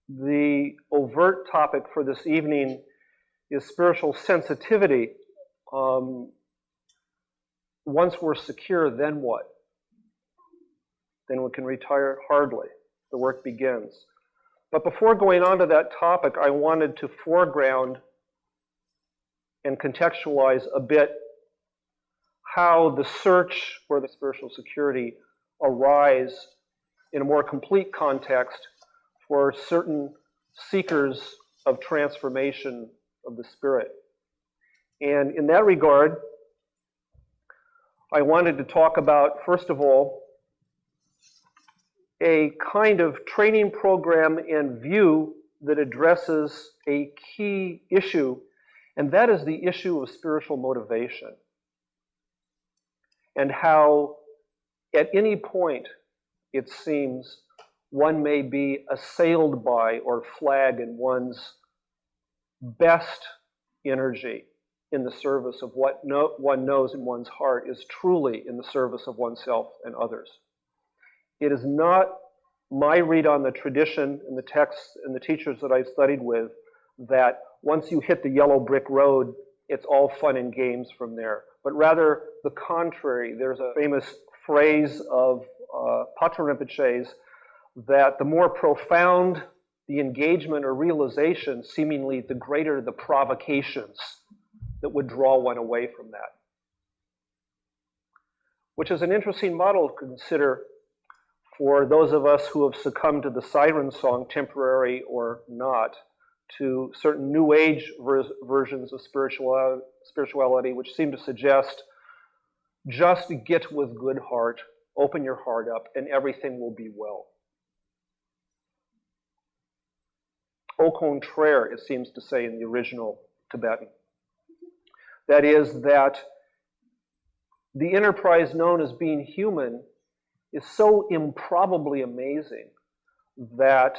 The overt topic for this evening is spiritual sensitivity. Once we're secure, then what? Then we can retire? Hardly. The work begins. But before going on to that topic, I wanted to foreground and contextualize a bit how the search for the spiritual security arise in a more complete context for certain seekers of transformation of the spirit. And in that regard, I wanted to talk about, first of all, a kind of training program and view that addresses a key issue, and that is the issue of spiritual motivation. And how, at any point, it seems, one may be assailed by or flag in one's best energy in the service of what one knows in one's heart is truly in the service of oneself and others. It is not my read on the tradition and the texts and the teachers that I've studied with that once you hit the yellow brick road, it's all fun and games from there. But rather the contrary. There's a famous phrase of Patrul Rinpoche's that the more profound the engagement or realization, seemingly the greater the provocations that would draw one away from that. Which is an interesting model to consider for those of us who have succumbed to the siren song, temporary or not, to certain New Age versions of spirituality, which seem to suggest just get with good heart, open your heart up, and everything will be well. Au contraire, it seems to say in the original Tibetan. That is, that the enterprise known as being human is so improbably amazing that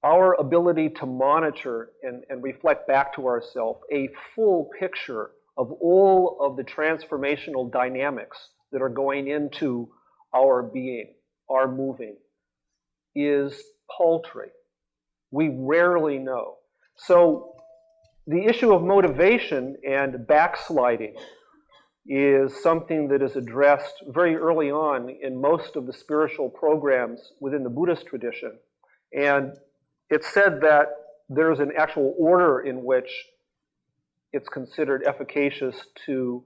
our ability to monitor and reflect back to ourselves a full picture of all of the transformational dynamics that are going into our being, our moving, is paltry. We rarely know. So the issue of motivation and backsliding is something that is addressed very early on in most of the spiritual programs within the Buddhist tradition. And it's said that there's an actual order in which it's considered efficacious to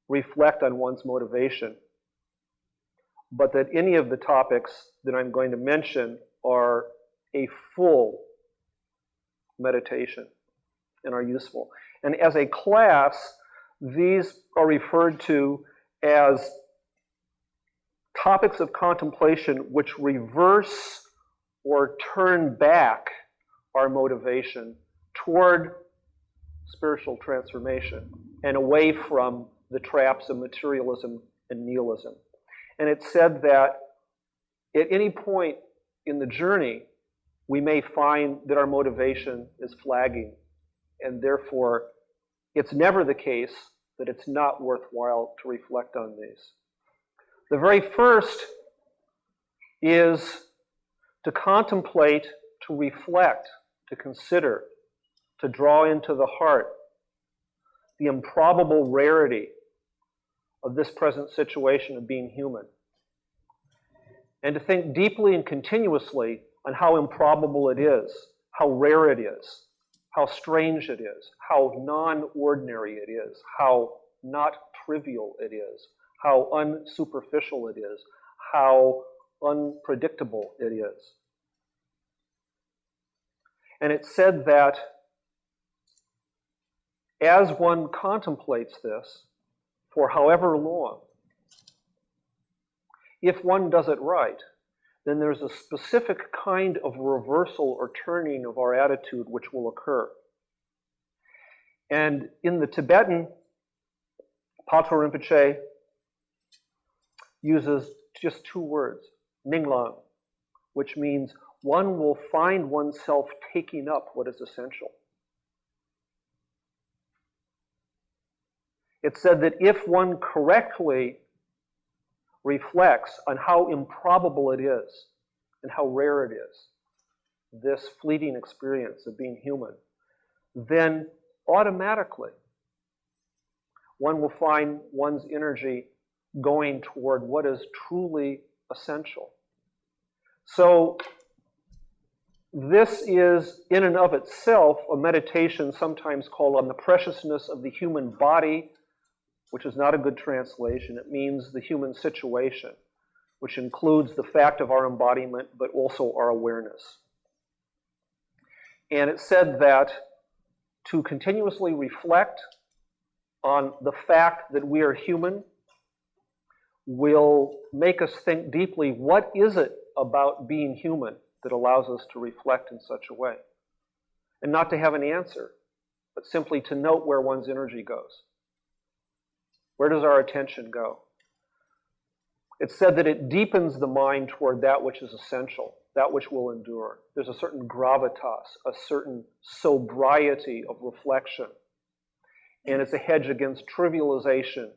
reflect on one's motivation. But that any of the topics that I'm going to mention are a full meditation and are useful. And as a class, these are referred to as topics of contemplation which reverse or turn back our motivation toward spiritual transformation and away from the traps of materialism and nihilism. And it's said that at any point in the journey, we may find that our motivation is flagging, and therefore it's never the case that it's not worthwhile to reflect on these. The very first is to contemplate, to reflect, to consider, to draw into the heart the improbable rarity of this present situation of being human. And to think deeply and continuously on how improbable it is, how rare it is, how strange it is, how non-ordinary it is, how not trivial it is, how unsuperficial it is, how unpredictable it is. And it's said that as one contemplates this for however long, if one does it right, then there's a specific kind of reversal or turning of our attitude which will occur. And in the Tibetan, Patrul Rinpoche uses just two words, ninglang, which means one will find oneself taking up what is essential. It's said that if one correctly reflects on how improbable it is and how rare it is, this fleeting experience of being human, then automatically one will find one's energy going toward what is truly essential. So this is, in and of itself, a meditation sometimes called on the preciousness of the human body, which is not a good translation. It means the human situation, which includes the fact of our embodiment, but also our awareness. And it said that to continuously reflect on the fact that we are human will make us think deeply, what is it about being human that allows us to reflect in such a way? And not to have an answer, but simply to note where one's energy goes. Where does our attention go? It said that it deepens the mind toward that which is essential, that which will endure. There's a certain gravitas, a certain sobriety of reflection. And it's a hedge against trivialization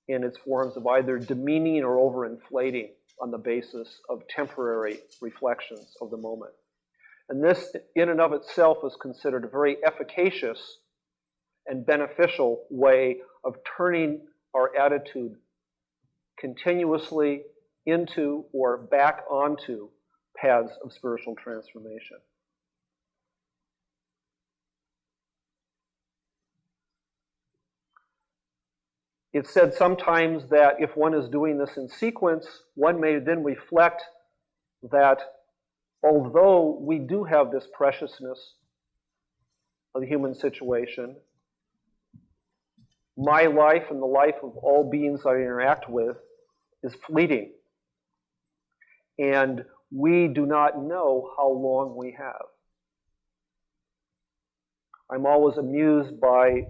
in its forms of either demeaning or overinflating on the basis of temporary reflections of the moment. And this, in and of itself, is considered a very efficacious and beneficial way of turning our attitude continuously into or back onto paths of spiritual transformation. It said sometimes that if one is doing this in sequence, one may then reflect that although we do have this preciousness of the human situation, my life and the life of all beings I interact with is fleeting. And we do not know how long we have. I'm always amused by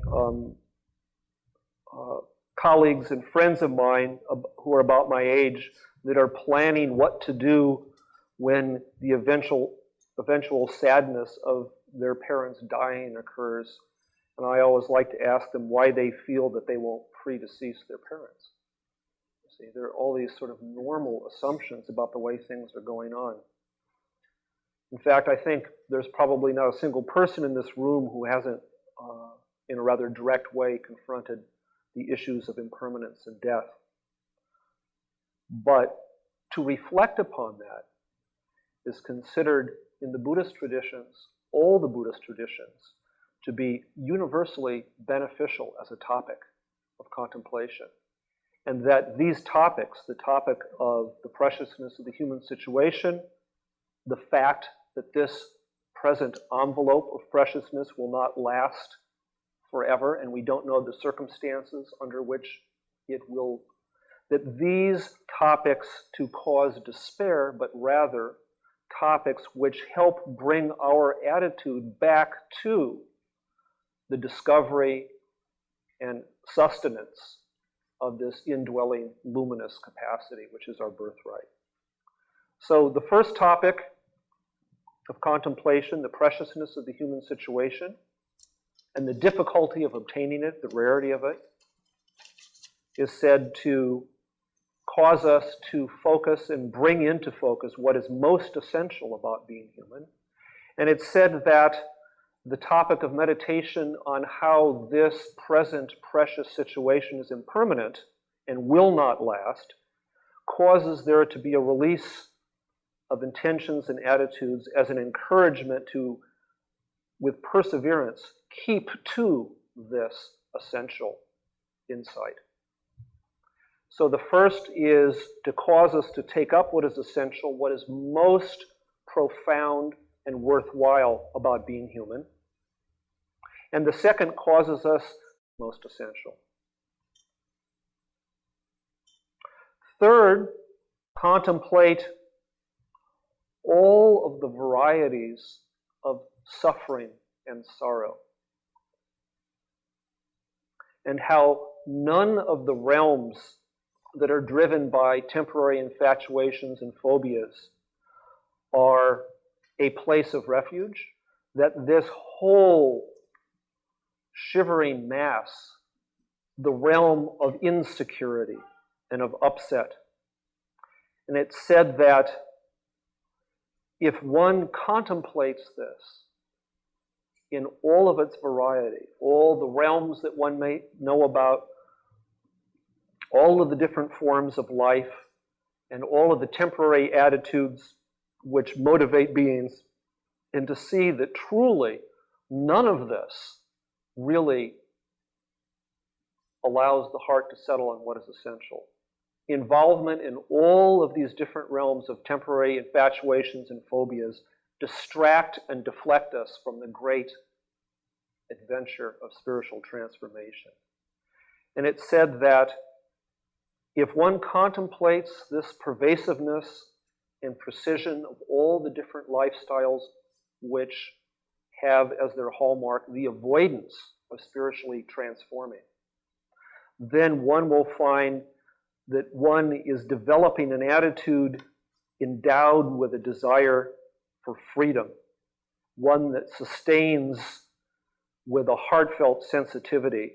colleagues and friends of mine who are about my age that are planning what to do when the eventual sadness of their parents dying occurs. And I always like to ask them why they feel that they won't predecease their parents. You see, there are all these sort of normal assumptions about the way things are going on. In fact, I think there's probably not a single person in this room who hasn't, in a rather direct way, confronted the issues of impermanence and death. But to reflect upon that is considered in the Buddhist traditions, all the Buddhist traditions, to be universally beneficial as a topic of contemplation. And that these topics, the topic of the preciousness of the human situation, the fact that this present envelope of preciousness will not last forever, and we don't know the circumstances under which it will, that these topics to cause despair, but rather topics which help bring our attitude back to the discovery and sustenance of this indwelling luminous capacity, which is our birthright. So the first topic of contemplation, the preciousness of the human situation, and the difficulty of obtaining it, the rarity of it, is said to cause us to focus and bring into focus what is most essential about being human. And it's said that the topic of meditation on how this present precious situation is impermanent and will not last causes there to be a release of intentions and attitudes as an encouragement to, with perseverance, keep to this essential insight. So the first is to cause us to take up what is essential, what is most profound and worthwhile about being human. And the second causes us most essential. Third, contemplate all of the varieties of suffering and sorrow, and how none of the realms that are driven by temporary infatuations and phobias are a place of refuge, that this whole shivering mass, the realm of insecurity and of upset. And it's said that if one contemplates this in all of its variety, all the realms that one may know about, all of the different forms of life, and all of the temporary attitudes which motivate beings, and to see that truly none of this really allows the heart to settle on what is essential. Involvement in all of these different realms of temporary infatuations and phobias distract and deflect us from the great adventure of spiritual transformation. And it's said that if one contemplates this pervasiveness and precision of all the different lifestyles which have as their hallmark the avoidance of spiritually transforming, then one will find that one is developing an attitude endowed with a desire for freedom, one that sustains with a heartfelt sensitivity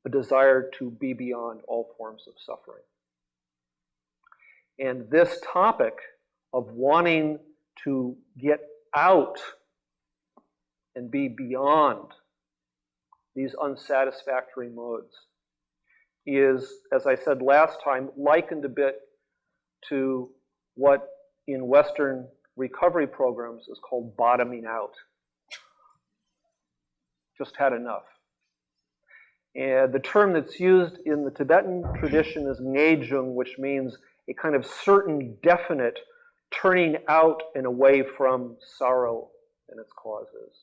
a desire to be beyond all forms of suffering. And this topic of wanting to get out and be beyond these unsatisfactory modes is, as I said last time, likened a bit to what in Western recovery programs is called bottoming out. Just had enough. And the term that's used in the Tibetan tradition is ngejung, which means a kind of certain definite turning out and away from sorrow and its causes.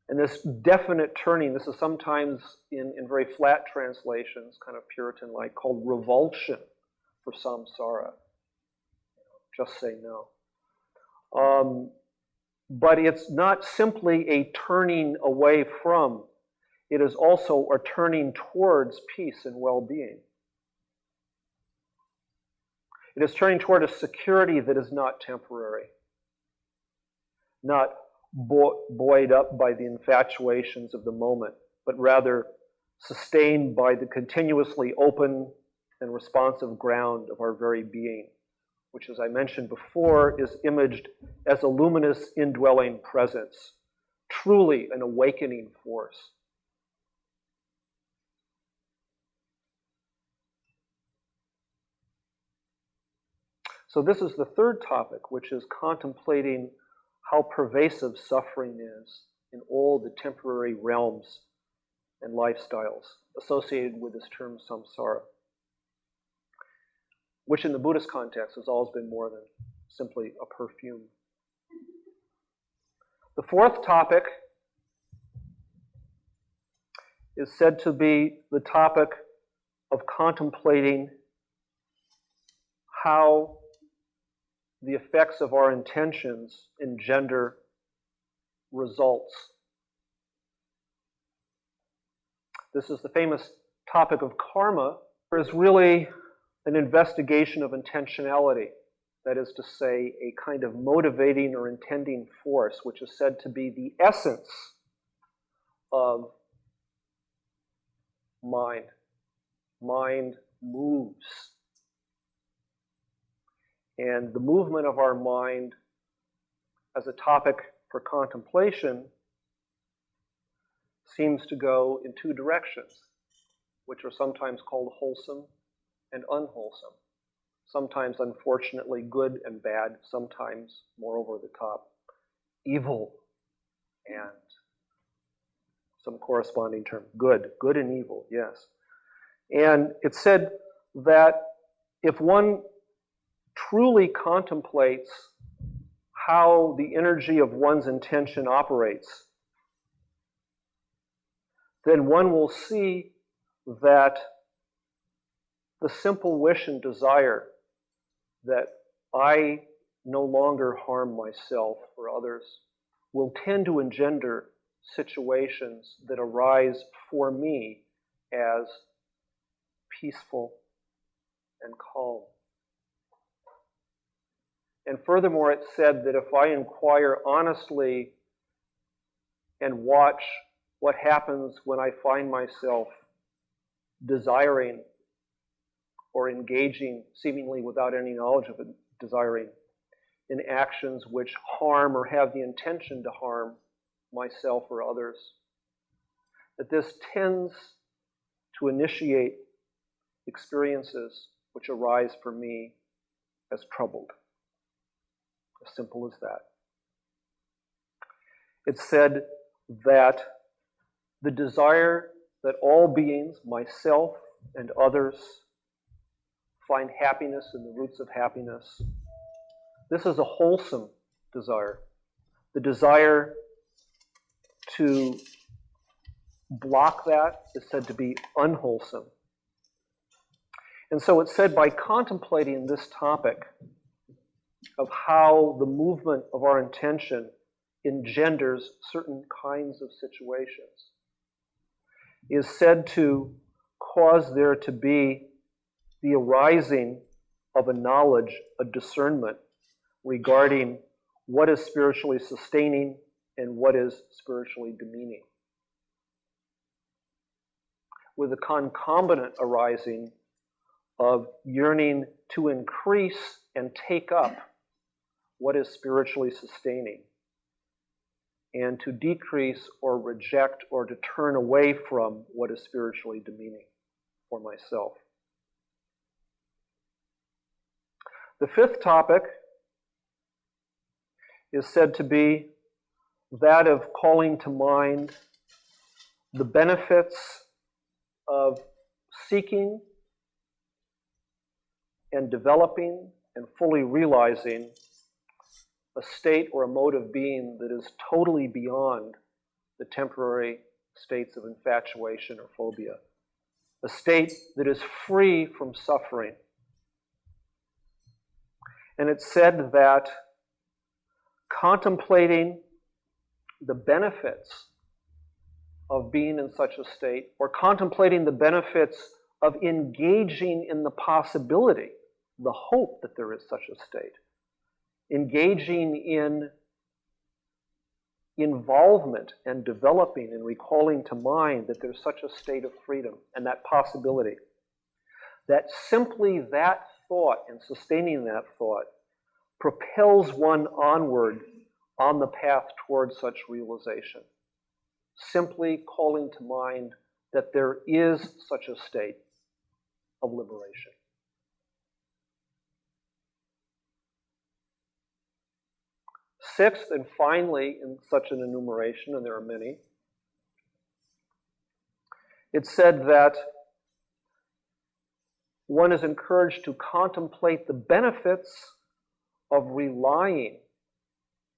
And this definite turning, this is sometimes in very flat translations, kind of Puritan-like, called revulsion for samsara. Just say no. But it's not simply a turning away from, it is also a turning towards peace and well-being. It is turning toward a security that is not temporary, not buoyed up by the infatuations of the moment, but rather sustained by the continuously open and responsive ground of our very being, which, as I mentioned before, is imaged as a luminous indwelling presence, truly an awakening force. So this is the third topic, which is contemplating how pervasive suffering is in all the temporary realms and lifestyles associated with this term samsara, which in the Buddhist context has always been more than simply a perfume. The fourth topic is said to be the topic of contemplating how the effects of our intentions engender results. This is the famous topic of karma. It is really an investigation of intentionality. That is to say, a kind of motivating or intending force, which is said to be the essence of mind. Mind moves. And the movement of our mind as a topic for contemplation seems to go in two directions, which are sometimes called wholesome and unwholesome. Sometimes, unfortunately, good and bad, sometimes more over the top, evil and some corresponding term, good and evil, yes. And it's said that if one truly contemplates how the energy of one's intention operates, then one will see that the simple wish and desire that I no longer harm myself or others will tend to engender situations that arise for me as peaceful and calm. And furthermore, it's said that if I inquire honestly and watch what happens when I find myself desiring or engaging, seemingly without any knowledge of it, desiring in actions which harm or have the intention to harm myself or others. That this tends to initiate experiences which arise for me as troubled. As simple as that. It's said that the desire that all beings, myself and others, find happiness in the roots of happiness. This is a wholesome desire. The desire to block that is said to be unwholesome. And so it's said, by contemplating this topic of how the movement of our intention engenders certain kinds of situations, is said to cause there to be the arising of a knowledge, a discernment regarding what is spiritually sustaining and what is spiritually demeaning, with a concomitant arising of yearning to increase and take up what is spiritually sustaining, and to decrease or reject or to turn away from what is spiritually demeaning for myself. The fifth topic is said to be that of calling to mind the benefits of seeking and developing and fully realizing a state or a mode of being that is totally beyond the temporary states of infatuation or phobia. A state that is free from suffering. And it's said that contemplating the benefits of being in such a state, or contemplating the benefits of engaging in the possibility, the hope that there is such a state, engaging in involvement and developing and recalling to mind that there's such a state of freedom and that possibility, that simply that thought and sustaining that thought propels one onward on the path towards such realization. Simply calling to mind that there is such a state of liberation. Sixth, and finally, in such an enumeration, and there are many, it's said that one is encouraged to contemplate the benefits of relying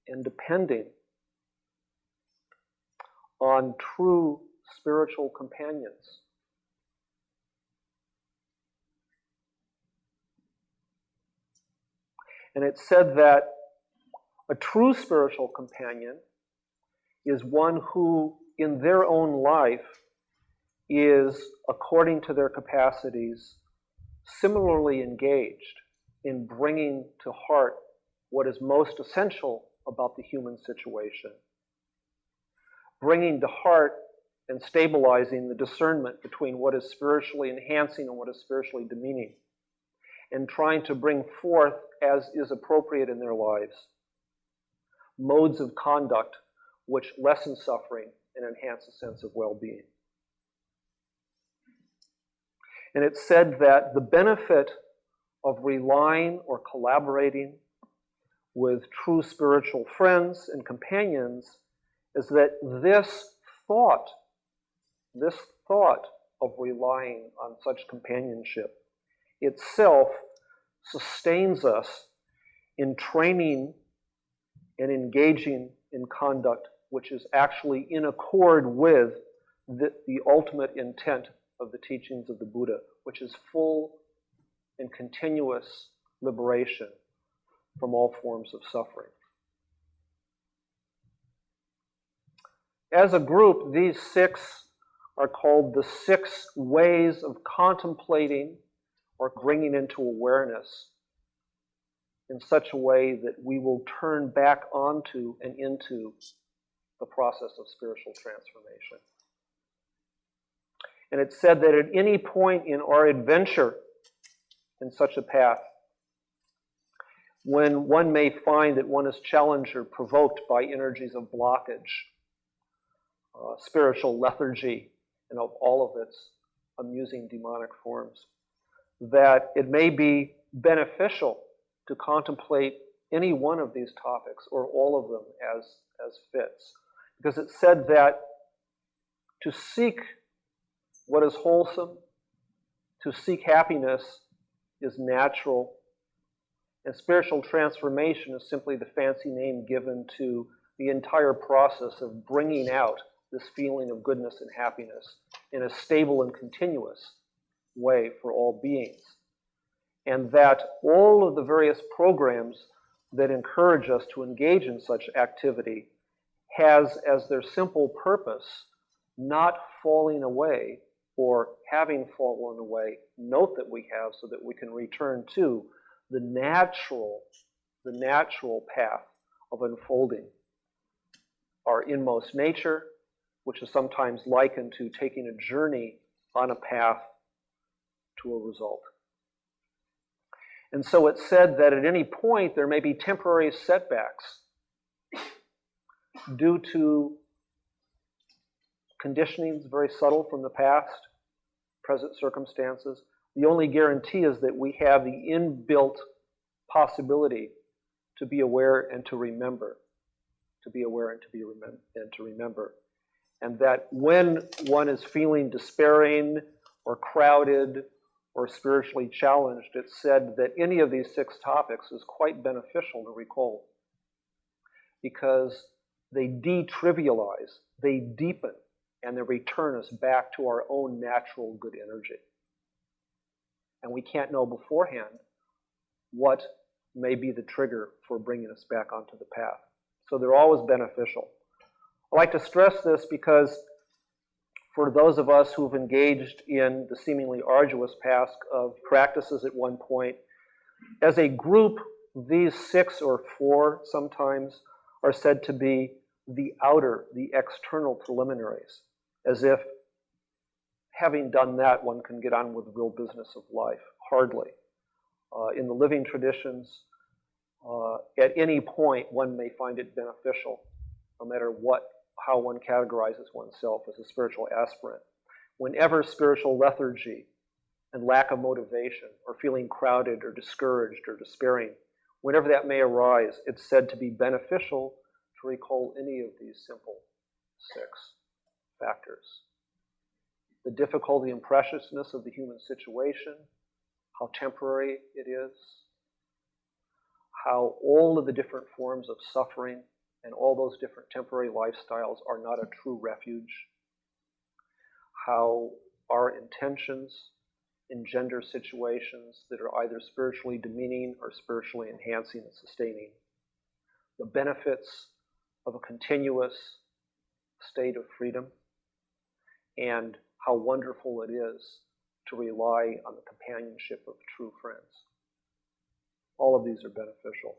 and depending on true spiritual companions. And it's said that a true spiritual companion is one who, in their own life, is, according to their capacities, similarly engaged in bringing to heart what is most essential about the human situation, bringing to heart and stabilizing the discernment between what is spiritually enhancing and what is spiritually demeaning, and trying to bring forth, as is appropriate in their lives, modes of conduct which lessen suffering and enhance a sense of well-being. And it's said that the benefit of relying or collaborating with true spiritual friends and companions is that this thought of relying on such companionship itself sustains us in training and engaging in conduct which is actually in accord with the ultimate intent of the teachings of the Buddha, which is full and continuous liberation from all forms of suffering. As a group, these six are called the 6 ways of contemplating or bringing into awareness in such a way that we will turn back onto and into the process of spiritual transformation. And it's said that at any point in our adventure in such a path, when one may find that one is challenged or provoked by energies of blockage, spiritual lethargy, and of all of its amusing demonic forms, that it may be beneficial to contemplate any one of these topics or all of them as fits. Because it's said that to seek what is wholesome, to seek happiness is natural, and spiritual transformation is simply the fancy name given to the entire process of bringing out this feeling of goodness and happiness in a stable and continuous way for all beings. And that all of the various programs that encourage us to engage in such activity has as their simple purpose not falling away or having fallen away, note that we have so that we can return to the natural path of unfolding our inmost nature, which is sometimes likened to taking a journey on a path to a result. And so it's said that at any point there may be temporary setbacks due to conditionings very subtle from the past, present circumstances. The only guarantee is that we have the inbuilt possibility to be aware and to remember, to be aware and to remember. And that when one is feeling despairing or crowded or spiritually challenged, it's said that any of these 6 topics is quite beneficial to recall because they detrivialize, they deepen, and they return us back to our own natural good energy. And we can't know beforehand what may be the trigger for bringing us back onto the path. So they're always beneficial. I like to stress this because for those of us who've engaged in the seemingly arduous task of practices at one point, as a group, these 6 or 4 sometimes are said to be the outer, the external preliminaries, as if having done that, one can get on with the real business of life. Hardly. In the living traditions, at any point, one may find it beneficial, no matter how one categorizes oneself as a spiritual aspirant. Whenever spiritual lethargy and lack of motivation, or feeling crowded or discouraged or despairing, whenever that may arise, it's said to be beneficial to recall any of these simple 6 factors. The difficulty and preciousness of the human situation, how temporary it is, how all of the different forms of suffering and all those different temporary lifestyles are not a true refuge, how our intentions engender situations that are either spiritually demeaning or spiritually enhancing and sustaining, the benefits of a continuous state of freedom, and how wonderful it is to rely on the companionship of true friends. All of these are beneficial.